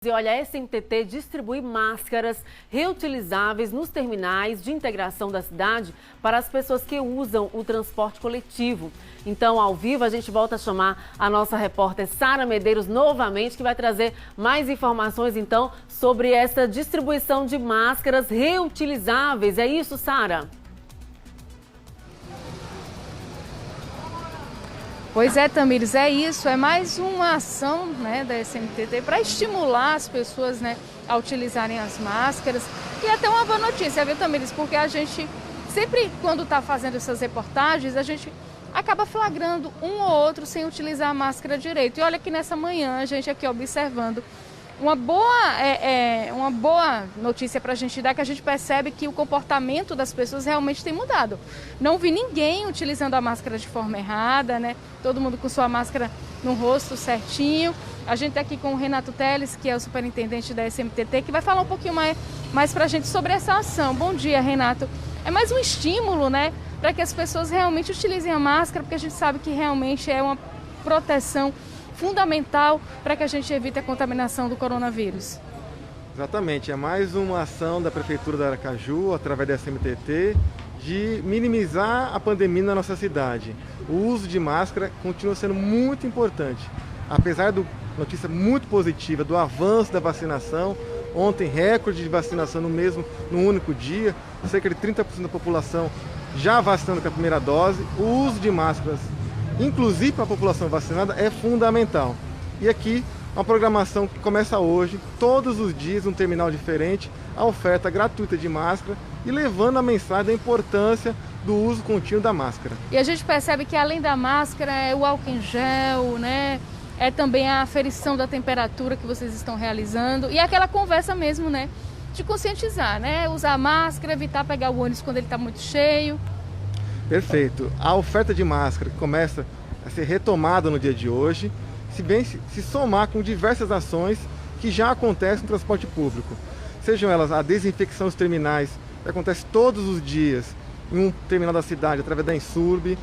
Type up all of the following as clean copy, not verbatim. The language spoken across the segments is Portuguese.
E olha, a SMTT distribui máscaras reutilizáveis nos terminais de integração da cidade para as pessoas que usam o transporte coletivo. Então, ao vivo, a gente volta a chamar a nossa repórter Sara Medeiros novamente, que vai trazer mais informações, então, sobre essa distribuição de máscaras reutilizáveis. É isso, Sara? Pois é, Tamires, é isso, é mais uma ação, né, da SMTT para estimular as pessoas, né, a utilizarem as máscaras. E até uma boa notícia, viu, Tamires, porque a gente sempre, quando está fazendo essas reportagens, a gente acaba flagrando um ou outro sem utilizar a máscara direito. E olha que nessa manhã a gente aqui observando uma boa notícia para a gente dar, que a gente percebe que o comportamento das pessoas realmente tem mudado. Não vi ninguém utilizando a máscara de forma errada, né? Todo mundo com sua máscara no rosto certinho. A gente está aqui com o Renato Teles, que é o superintendente da SMTT, que vai falar um pouquinho mais para a gente sobre essa ação. Bom dia, Renato. É mais um estímulo, né, para que as pessoas realmente utilizem a máscara, porque a gente sabe que realmente é uma proteção fundamental para que a gente evite a contaminação do coronavírus. Exatamente, é mais uma ação da Prefeitura de Aracaju, através da SMTT, de minimizar a pandemia na nossa cidade. O uso de máscara continua sendo muito importante. Apesar da notícia muito positiva do avanço da vacinação, ontem recorde de vacinação no único dia, cerca de 30% da população já vacinando com a primeira dose, o uso de máscaras, inclusive para a população vacinada, é fundamental. E aqui, uma programação que começa hoje, todos os dias, um terminal diferente, a oferta gratuita de máscara e levando a mensagem da importância do uso contínuo da máscara. E a gente percebe que além da máscara é o álcool em gel, né? É também a aferição da temperatura que vocês estão realizando e aquela conversa mesmo, né? De conscientizar, né? Usar máscara, evitar pegar o ônibus quando ele está muito cheio. Perfeito. A oferta de máscara começa a ser retomada no dia de hoje, se somar com diversas ações que já acontecem no transporte público. Sejam elas a desinfecção dos terminais, que acontece todos os dias em um terminal da cidade, através da Insurb,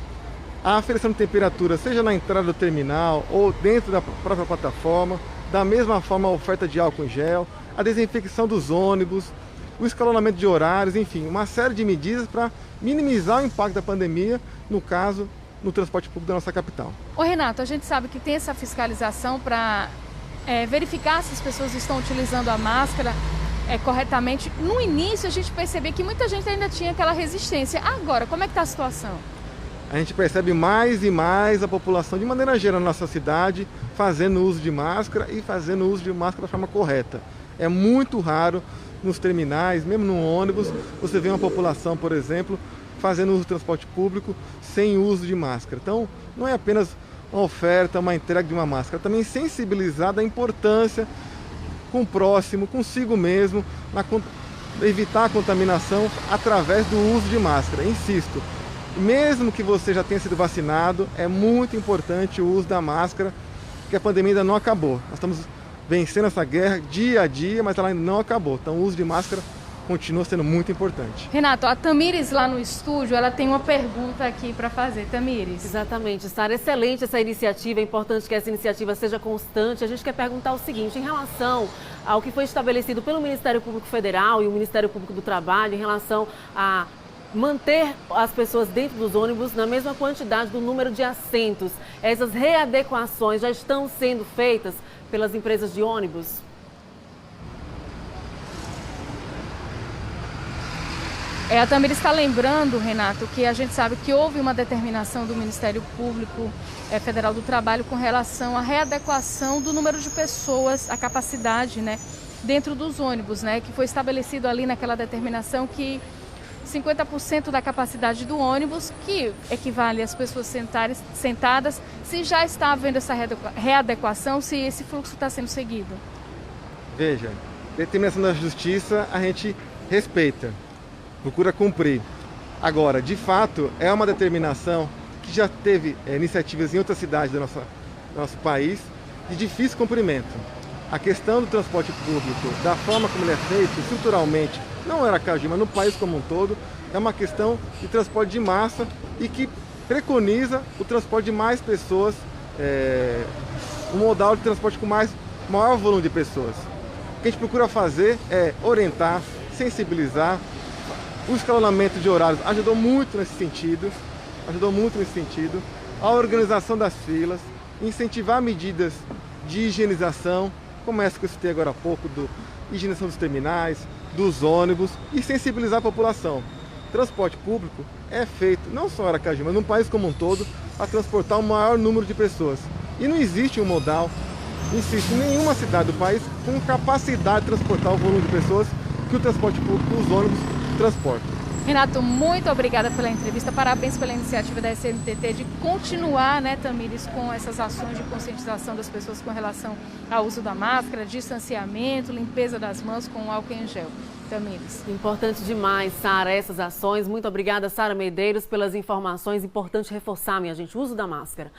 a aferição de temperatura, seja na entrada do terminal ou dentro da própria plataforma, da mesma forma a oferta de álcool em gel, a desinfecção dos ônibus, o escalonamento de horários, enfim, uma série de medidas para minimizar o impacto da pandemia, no caso, no transporte público da nossa capital. Ô Renato, a gente sabe que tem essa fiscalização para verificar se as pessoas estão utilizando a máscara corretamente. No início a gente percebeu que muita gente ainda tinha aquela resistência. Agora, como é que está a situação? A gente percebe mais e mais a população, de maneira geral, na nossa cidade, fazendo uso de máscara e fazendo uso de máscara da forma correta. É muito raro nos terminais, mesmo no ônibus, você vê uma população, por exemplo, fazendo uso do transporte público sem uso de máscara. Então, não é apenas uma oferta, uma entrega de uma máscara, também sensibilizar da importância com o próximo, consigo mesmo, evitar a contaminação através do uso de máscara. Insisto, mesmo que você já tenha sido vacinado, é muito importante o uso da máscara, porque a pandemia ainda não acabou. Nós estamos vencendo essa guerra dia a dia, mas ela ainda não acabou. Então o uso de máscara continua sendo muito importante. Renato, a Tamires lá no estúdio, ela tem uma pergunta aqui para fazer. Tamires. Exatamente, Sara. Excelente essa iniciativa, é importante que essa iniciativa seja constante. A gente quer perguntar o seguinte, em relação ao que foi estabelecido pelo Ministério Público Federal e o Ministério Público do Trabalho, em relação a manter as pessoas dentro dos ônibus na mesma quantidade do número de assentos. Essas readequações já estão sendo feitas pelas empresas de ônibus? A Tamires está lembrando, Renato, que a gente sabe que houve uma determinação do Ministério Público Federal do Trabalho com relação à readequação do número de pessoas, a capacidade, né, dentro dos ônibus, né, que foi estabelecido ali naquela determinação que 50% da capacidade do ônibus, que equivale às pessoas sentadas, se já está havendo essa readequação, se esse fluxo está sendo seguido. Veja, determinação da Justiça a gente respeita, procura cumprir. Agora, de fato, é uma determinação que já teve iniciativas em outras cidades do nosso país de difícil cumprimento. A questão do transporte público, da forma como ele é feito, estruturalmente, não era Aracaju, mas no país como um todo, é uma questão de transporte de massa e que preconiza o transporte de mais pessoas, um modal de transporte com maior volume de pessoas. O que a gente procura fazer é orientar, sensibilizar. O escalonamento de horários ajudou muito nesse sentido. A organização das filas, incentivar medidas de higienização, como essa que eu citei agora há pouco, higienização dos terminais, dos ônibus e sensibilizar a população. Transporte público é feito, não só em Aracaju, mas no país como um todo, a transportar o maior número de pessoas. E não existe um modal, insisto, em nenhuma cidade do país com capacidade de transportar o volume de pessoas que o transporte público, os ônibus, transportam. Renato, muito obrigada pela entrevista, parabéns pela iniciativa da SNTT de continuar, né, Tamires, com essas ações de conscientização das pessoas com relação ao uso da máscara, distanciamento, limpeza das mãos com álcool em gel. Tamires. Importante demais, Sara, essas ações. Muito obrigada, Sara Medeiros, pelas informações. Importante reforçar, minha gente, o uso da máscara.